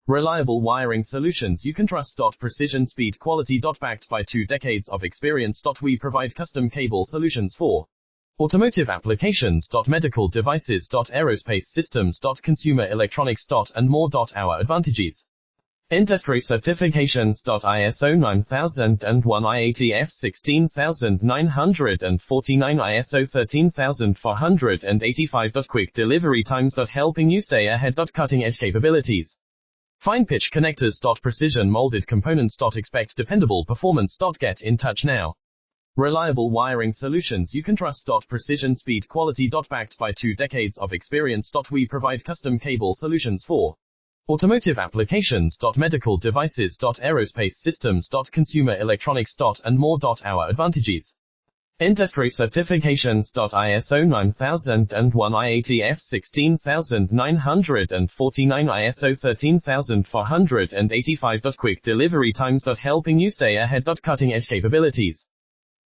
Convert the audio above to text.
Reliable wiring solutions you can trust. Precision, speed, quality. Backed by 2 decades of experience. We provide custom cable solutions for automotive applications. Medical devices. Aerospace systems. Consumer electronics. And more. Our advantages: industry certifications. ISO 9001, IATF 16949, ISO 13485. Quick delivery times. Helping you stay ahead. Cutting edge capabilities: fine pitch connectors. Precision molded components. Expect dependable performance. Get in touch now. Reliable wiring solutions you can trust. Precision, speed, quality. Backed by 2 decades of experience. We provide custom cable solutions for automotive applications. Medical devices. Aerospace systems. Consumer electronics. And more. Our advantages: industry certifications. ISO 9001, IATF 16949, ISO 13485. Quick delivery times. Helping you stay ahead. Cutting edge capabilities: